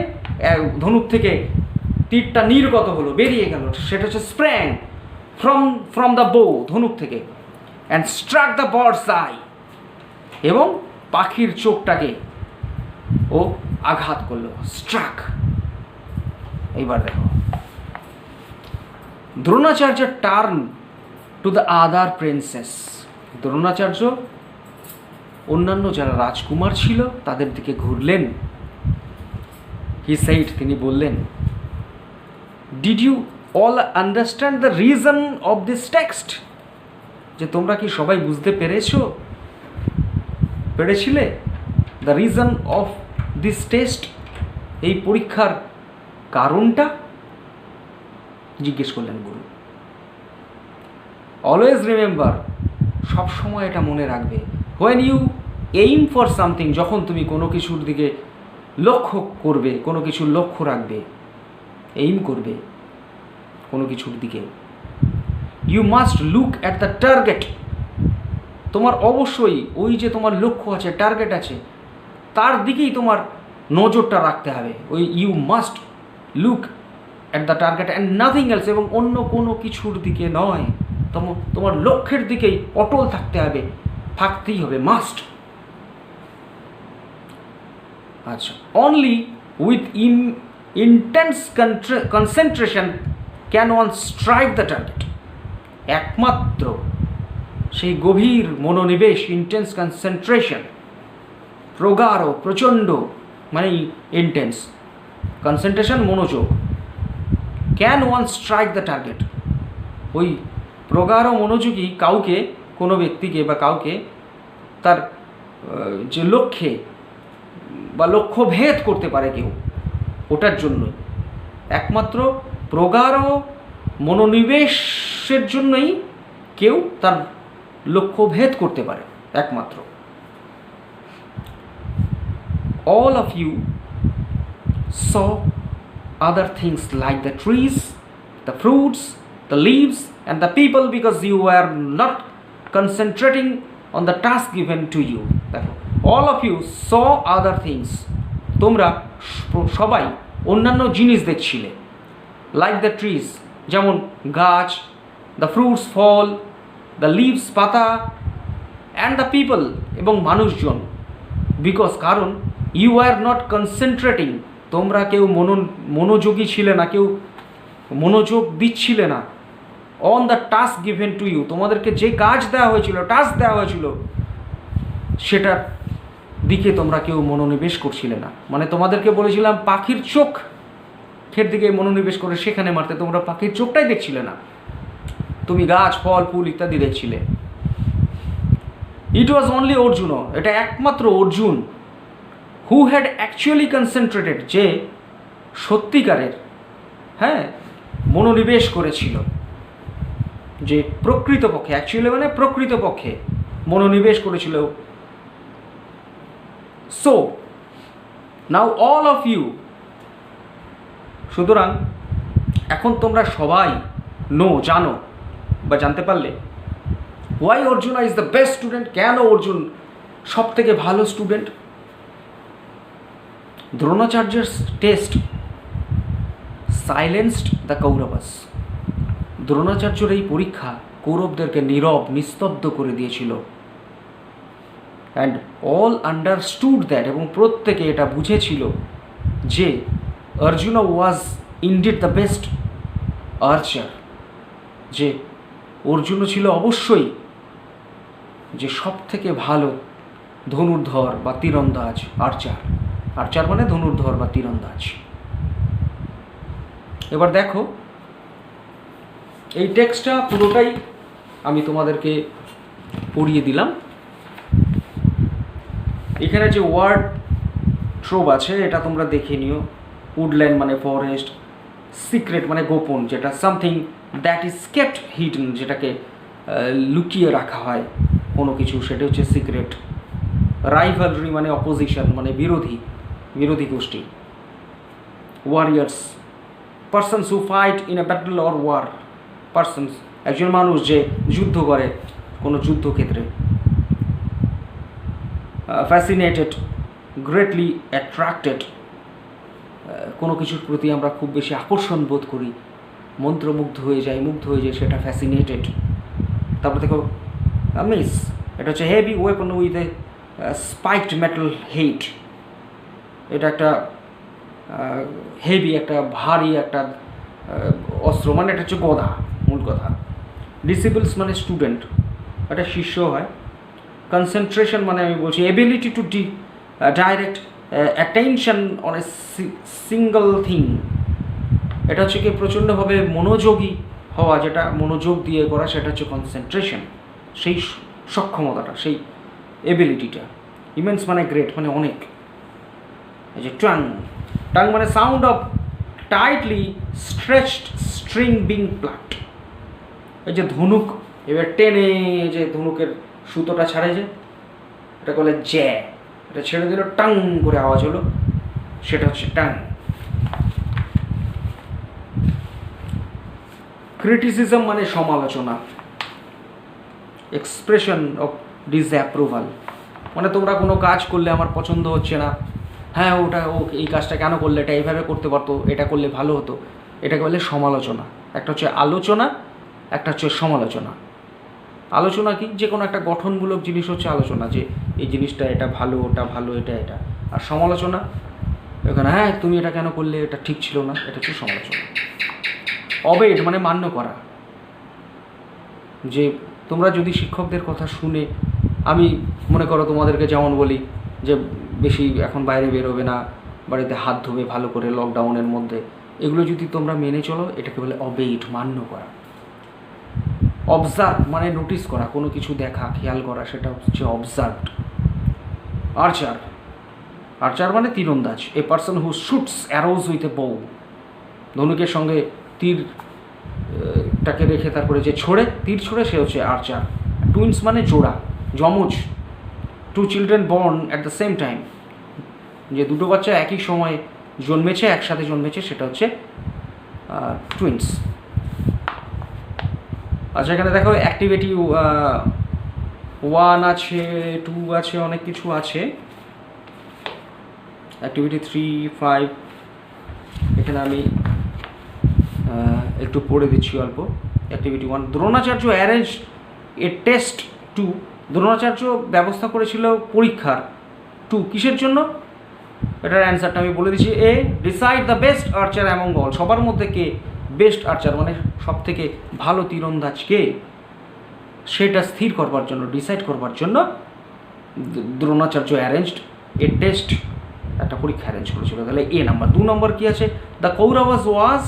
ধনুক থেকে তীরটা নির্গত হলো, বেরিয়ে গেল, সেটা হচ্ছে স্প্র্যাং ফ্রম দ্য বো, ধনুক থেকে। And struck the bird's eye, এবং পাখির চোখটাকে ও আঘাত করলো, স্ট্রাক। এইবার দেখো, Dronacharya turn to the other princes. Dronacharya অন্যান্য যারা রাজকুমার ছিল তাদের দিকে ঘুরলেন। হি সেইড, তিনি বললেন, did you all understand the reason of this text? যে তোমরা কি সবাই বুঝতে পেরেছিলে the reason of this test, এই পরীক্ষার কারণটা? জিজ্ঞেস করলেন গুরু। অলওয়েজ রিমেম্বার, সবসময় এটা মনে রাখবে, when you aim for something, যখন তুমি কোনো কিছুর দিকে লক্ষ্য করবে, কোনো কিছুর লক্ষ্য রাখবে, এইম করবে কোনো কিছুর দিকে, you must look at the target. তোমার অবশ্যই ওই যে তোমার লক্ষ্য আছে, টার্গেট আছে, তার দিকেই তোমার নজরটা রাখতে হবে। ওই you must look at the target and nothing else, এবং অন্য কোনো কিছুর দিকে নয়, তোমার লক্ষ্যের দিকেই অটল থাকতেই হবে, মাস্ট। আচ্ছা, only with intense concentration can one strike the target. একমাত্র সেই গভীর মনোনিবেশ, ইন্টেন্স কনসেন্ট্রেশন, প্রগাঢ়, প্রচণ্ড, মানে ইন্টেন্স কনসেন্ট্রেশন, মনোযোগ, can one strike the target. ওই প্রগাঢ় মনোযোগী কাউকে, কোনো ব্যক্তিকে বা কাউকে তার যে লক্ষ্যে বা লক্ষ্য ভেদ করতে পারে কেউ, ওটার জন্যই, একমাত্র প্রগাঢ় মনোনিবেশের জন্যই কেউ তার লক্ষ্য ভেদ করতে পারে, একমাত্র। All of you saw other things like the trees, the fruits, the leaves and the people because you were not concentrating on the task given to you. দেখো, all of you saw other things, তোমরা সবাই অন্যান্য জিনিস দেখছিলে, like the trees, যেমন গাছ, the fruits, fall, the leaves, পাতা, and the people, এবং মানুষজন, বিকজ, কারণ, you were not concentrating, তোমরা কেউ মনোযোগী ছিলে না, কেউ মনোযোগ দিচ্ছিলে না, on the task given to you, তোমাদেরকে যে কাজ দেওয়া হয়েছিল, টাস্ক দেওয়া হয়েছিল, সেটার দিকে তোমরা কেউ মনোনিবেশ করছিলে না। মানে তোমাদেরকে বলেছিলাম পাখির চোখের দিকে মনোনিবেশ করে সেখানে মারতে, তোমরা পাখির চোখটাই দেখছিলে না, তুমি গাছ, ফল, ফুল ইত্যাদি দেখছিলে। ইট ওয়াজ অনলি অর্জুন, এটা একমাত্র Arjun, who had actually concentrated, যে সত্যিকারের মনোনিবেশ করেছিল, যে প্রকৃতপক্ষে, অ্যাকচুয়ালি মানে প্রকৃতপক্ষে মনোনিবেশ করেছিল। So now all of you, সুতরাং এখন তোমরা সবাই জানো বা জানতে পারলে, why Arjun is the best student, কেন অর্জুন সব থেকে ভালো স্টুডেন্ট। দ্রোণাচার্যের টেস্ট সাইলেন্সড দ্য কৌরবাস, দ্রোণাচার্যের এই পরীক্ষা কৌরবদেরকে নীরব, নিস্তব্ধ করে দিয়েছিল। অ্যান্ড অল আন্ডারস্টুড দ্যাট, এবং প্রত্যেকে এটা বুঝেছিল যে অর্জুন ওয়াজ ইনডিড দ্য বেস্ট আর্চার, যে অর্জুন ছিল অবশ্যই যে সব থেকে ভালো ধনুর্ধর বা তীরন্দাজ, আর্চার মানে ধনুর্ধর বা তীরন্দাজ। এবার দেখো, এই টেক্সটটা পুরোটাই আমি তোমাদেরকে পড়িয়ে দিলাম। এখানে যে ওয়ার্ড ট্রোভ আছে এটা তোমরা দেখে নিও। উডল্যান্ড মানে ফরেস্ট, সিক্রেট মানে গোপন, যেটা something that is kept hidden, যেটাকে লুকিয়ে রাখা হয় কোনো কিছু, সেটা হচ্ছে সিক্রেট। রাইভালরি মানে অপোজিশন, মানে বিরোধী গোষ্ঠী। Warriors, persons who fight in a battle or war, persons একজন মানুষ যে যুদ্ধ করে কোনো যুদ্ধক্ষেত্রে, ফ্যাসিনেটেড, গ্রেটলি অ্যাট্রাক্টেড, কোনো কিছুর প্রতি আমরা খুব বেশি আকর্ষণ বোধ করি, মন্ত্রমুগ্ধ হয়ে যাই, সেটা ফ্যাসিনেটেড। তারপর দেখো মিস, এটা হচ্ছে heavy weapon with a spiked metal head. এটা একটা হেভি, একটা ভারী একটা অস্ত্র, মানে এটা হচ্ছে গদা, মূল কথা। ডিসিপলস মানে স্টুডেন্ট, এটা শিষ্য হয়। কনসেন্ট্রেশন মানে আমি বলছি ability to direct attention on a single thing. এটা হচ্ছে কি প্রচণ্ডভাবে মনোযোগী হওয়া, যেটা মনোযোগ দিয়ে করা, সেটা হচ্ছে কনসেন্ট্রেশন। সেই সক্ষমতাটা, সেই এবিলিটিটা। ইমেন্স মানে গ্রেট, মানে অনেক। এই যে টাং, টাং মানে sound of tightly stretched string being plucked. এই যে ধনুক এবার টেনে, যে ধনুকের সুতোটা ছাড়ে, যে এটাকে বলে জ্যা, এটা ছেড়ে দিল, টাং করে আওয়াজ হলো, সেটা হচ্ছে টাং। ক্রিটিসিজম মানে সমালোচনা, এক্সপ্রেশন অফ ডিসঅ্যাপ্রুভাল, মানে তোমরা কোনো কাজ করলে আমার পছন্দ হচ্ছে না, হ্যাঁ ওটা ও এই কাজটা কেন করলে, এটা এইভাবে করতে পারতো, এটা করলে ভালো হতো, এটাকে বলে সমালোচনা। একটা হচ্ছে আলোচনা, একটা হচ্ছে সমালোচনা। আলোচনা কি, যে কোনো একটা গঠনমূলক জিনিস হচ্ছে আলোচনা, যে এই জিনিসটা এটা ভালো, ওটা ভালো, এটা এটা। আর সমালোচনা এখানে, হ্যাঁ তুমি এটা কেন করলে, এটা ঠিক ছিল না, এটা হচ্ছে সমালোচনা। অবেড মানে মান্য করা, যে তোমরা যদি শিক্ষকদের কথা শুনে, আমি মনে করো তোমাদেরকে যেমন বলি যে বেশি এখন বাইরে বেরোবে না, বাড়িতে হাত ধোবে ভালো করে লকডাউনের মধ্যে, এগুলো যদি তোমরা মেনে চলো, এটাকে বলে অবেড, মান্য করা। অবজার্ভ মানে নোটিস করা, কোনো কিছু দেখা, খেয়াল করা, সেটা হচ্ছে অবজার্ভড। আর্চার, আর্চার মানে তীরন্দাজ, a person who shoots arrows with a bow. ধনুকের সঙ্গে তীরটাকে রেখে তারপরে যে তীর ছোড়ে, সে হচ্ছে আর্চার। টুইন্স মানে জোড়া, যমজ। Two children born at the same time, যে দুটো বাচ্চা একই সময় জন্মেছে, একসাথে জন্মেছে, সেটা হচ্ছে টুইন্স। আচ্ছা, এখানে দেখো অ্যাক্টিভিটি 1 আছে, 2 আছে, অনেক কিছু আছে। অ্যাক্টিভিটি 3, 5 এখানে আমি একটু পড়ে দিচ্ছি অল্প। Activity 1, Dronacharya arrange a test to. Dronacharya ব্যবস্থা করেছিল পরীক্ষার। 2 কিসের জন্য, এটার অ্যান্সারটা আমি বলে দিচ্ছি। A, decide the best archer among all, সবার মধ্যে কে বেস্ট আর্চার, মানে সব থেকে ভালো তীরন্দাজ কে, সেটা স্থির করবার জন্য, ডিসাইড করবার জন্য দ্রোণাচার্য অ্যারেঞ্জড এ টেস্ট, একটা পরীক্ষা অ্যারেঞ্জ করেছিল। তাহলে এ নাম্বার। 2 নম্বর কী আছে, দ্য কৌরবাস ওয়াজ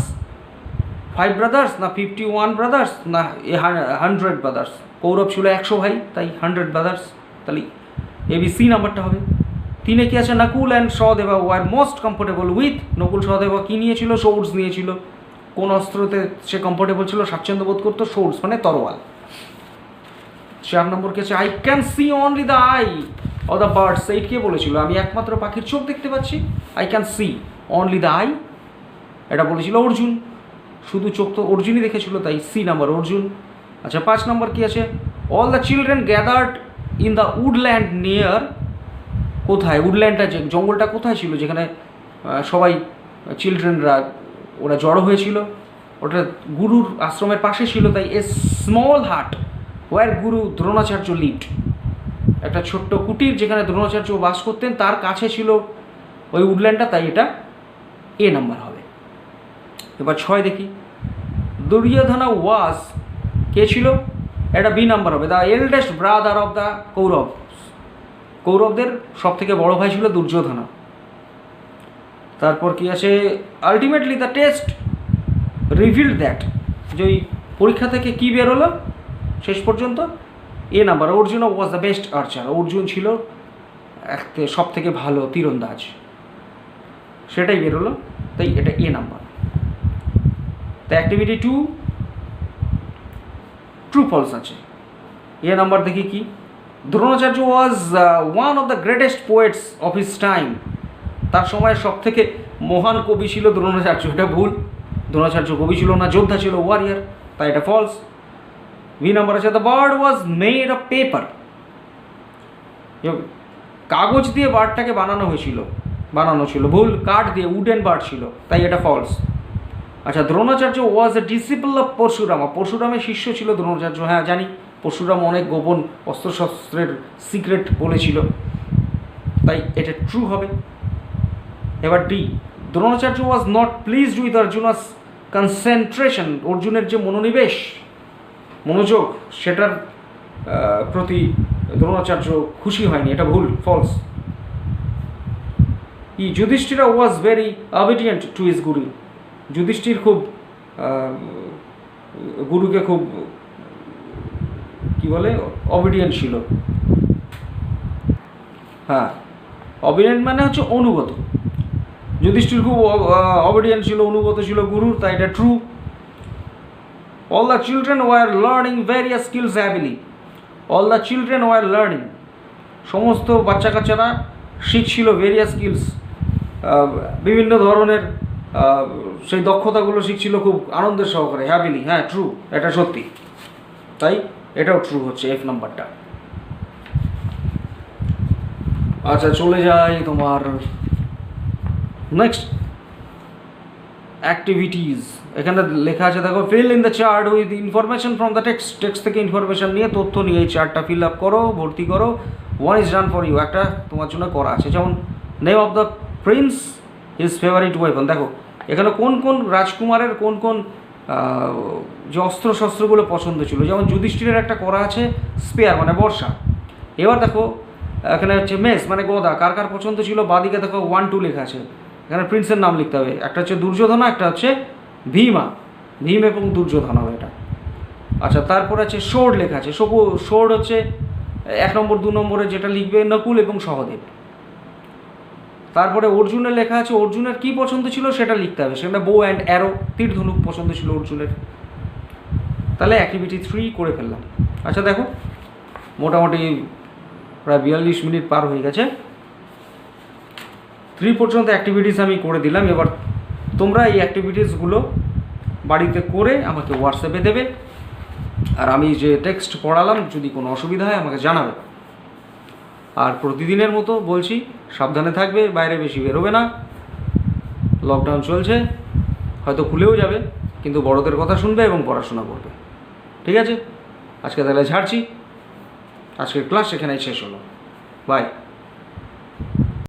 5 ব্রাদার্স না 51 ব্রাদার্স না 100 ব্রাদার্স। কৌরব ছিল 100 ভাই, তাই 100 ব্রাদার্স, তাহলে ABC নাম্বারটা হবে। 3 কি আছে, Nakul and Sahadeva were most comfortable with. Nakul Sahadeva কী নিয়েছিল, সোর্স নিয়েছিল। কোন অস্ত্রতে সে কমফোর্টেবল ছিল, স্বাচ্ছন্দ্য বোধ করতো, সোর্স মানে তরোয়াল। 4 নম্বর কি আছে, I can see only the eye of the bird. Said কে বলেছিল, আমি একমাত্র পাখির চোখ দেখতে পাচ্ছি। I can see only the eye, এটা বলেছিল অর্জুন। শুধু চোখ তো অর্জুনই দেখেছিল, তাই সি নাম্বার অর্জুন। আচ্ছা, 5 নম্বর কি আছে, all the children gathered in the woodland near. কোথায় উডল্যান্ডটা, যে জঙ্গলটা কোথায় ছিল, যেখানে সবাই চিলড্রেনরা ওরা জড়ো হয়েছিল, ওটা গুরুর আশ্রমের পাশে ছিল। তাই এ স্মল হাট ওয়ার গুরু দ্রোণাচার্য লিভড, একটা ছোট্ট কুটির যেখানে দ্রোণাচার্য বাস করতেন, তার কাছে ছিল ওই উডল্যান্ডটা, তাই এটা এ নাম্বার হবে। এবার 6 দেখি, দুর্যোধনা ওয়াজ, কে ছিল, এটা বি নাম্বার হবে। The eldest brother of the Kaurava, কৌরবদের সব থেকে বড় ভাই ছিল দুর্যোধনা। তারপর কি আছে, ultimately the test revealed that, যে ওই পরীক্ষা থেকে কী বেরোলো শেষ পর্যন্ত, A number. Arjun was the best archer, Arjun ছিল সব থেকে ভালো তীরন্দাজ, সেটাই বেরোলো, তাই এটা এ নাম্বার। তো অ্যাক্টিভিটি 2 ট্রু ফলস আছে। এ নাম্বার দেখি কি, Dronacharya was one of the greatest poets of his time. তার সময়ের সব থেকে মহান কবি ছিল দ্রোণাচার্য, এটা ভুল। দ্রোণাচার্য কবি ছিল না, যোদ্ধা ছিল, ওয়ারিয়ার, তাই এটা ফলস। বি নাম্বার আছে the bird was made of paper, কাগজ দিয়ে বার্ডটাকে বানানো ছিল, ভুল, কাঠ দিয়ে, উডেন বার্ড ছিল, তাই এটা ফলস। আচ্ছা, দ্রোণাচার্য ওয়াজ এ ডিসিপল অফ পরশুরামা, পরশুরামের শিষ্য ছিল দ্রোণাচার্য, হ্যাঁ জানি, পরশুরাম অনেক গোপন অস্ত্রশস্ত্রের সিক্রেট বলেছিল, তাই এটা ট্রু হবে। এবার D, Dronacharya was not pleased with Arjuna's concentration, অর্জুনের যে মনোযোগ সেটার প্রতি দ্রোণাচার্য খুশি হয়নি, এটা ভুল, false. Yudhishthira was very obedient to his guru, Yudhishthir খুব গুরুকে খুব কি বলে অবিডিয়েন্ট ছিল, হ্যাঁ অবিডিয়েন্ট মানে হচ্ছে অনুগত, যুধিষ্ঠির খুব অবিডিয়েন্ট ছিল, অনুগত ছিল গুরুর, তাই এটা true. All the children were learning various skills happily, all the children were learning, সমস্ত বাচ্চা কাচ্চারা শিখছিল ভেরিয়াস স্কিলস, বিভিন্ন ধরনের সেই দক্ষতাগুলো শিখছিল খুব আনন্দের সহকারে, হ্যাপিলি, হ্যাঁ ট্রু, এটা সত্যি, তাই এটাও ট্রু হচ্ছে এফ নাম্বারটা। আচ্ছা, চলে যাই তোমার নেক্সট অ্যাক্টিভিটিস। এখানে লেখা আছে দেখো, fill in the chart with information from the text থেকে ইনফরমেশন নিয়ে, তথ্য নিয়ে এই চার্টটা ফিল আপ করো, ভর্তি করো। One is done for you, একটা তোমার জন্য করা আছে, যেমন name of the prince his favourite weapon. দেখো এখানে কোন কোন রাজকুমারের কোন কোন যে অস্ত্রশস্ত্রগুলো পছন্দ ছিল, যেমন যুধিষ্ঠিরের একটা করা আছে স্পেয়ার মানে বর্ষা। এবার দেখো এখানে হচ্ছে মেস মানে গদা, কার কার পছন্দ ছিল, বাদিকে দেখো 1 2 লেখা আছে, এখানে প্রিন্সের নাম লিখতে হবে, একটা হচ্ছে দুর্যোধনা, একটা হচ্ছে ভীম এবং দুর্যোধন হবে এটা। আচ্ছা, তারপর আছে শোর্ড লেখা আছে, শোর্ড হচ্ছে 1 নম্বর 2 নম্বরে যেটা লিখবে নকুল এবং সহদেব। তারপরে অর্জুনের লেখা আছে, অর্জুনের কী পছন্দ ছিল সেটা লিখতে হবে, সেটা বো অ্যান্ড অ্যারো, তীর ধনুক পছন্দ ছিল অর্জুনের। তাহলে অ্যাক্টিভিটি 3 করে ফেললাম। আচ্ছা দেখো, মোটামুটি প্রায় 42 মিনিট পার হয়ে গেছে, 3 পর্যন্ত অ্যাক্টিভিটিস আমি করে দিলাম। এবার তোমরা এই অ্যাক্টিভিটিসগুলো বাড়িতে করে আমাকে হোয়াটসঅ্যাপে দেবে, আর আমি যে টেক্সট পড়ালাম যদি কোনো অসুবিধা হয় আমাকে জানাবে। আর প্রতিদিনের মতো বলছি, সাবধানে থাকবে, বাইরে বেশি বেরোবে না, লকডাউন চলছে, হয়তো খুলেও যাবে, কিন্তু বড়দের কথা শুনবে এবং পড়াশোনা করবে, ঠিক আছে? আজকে তাহলে ছাড়ছি, আজকের ক্লাস এখানেই শেষ হলো, বাই।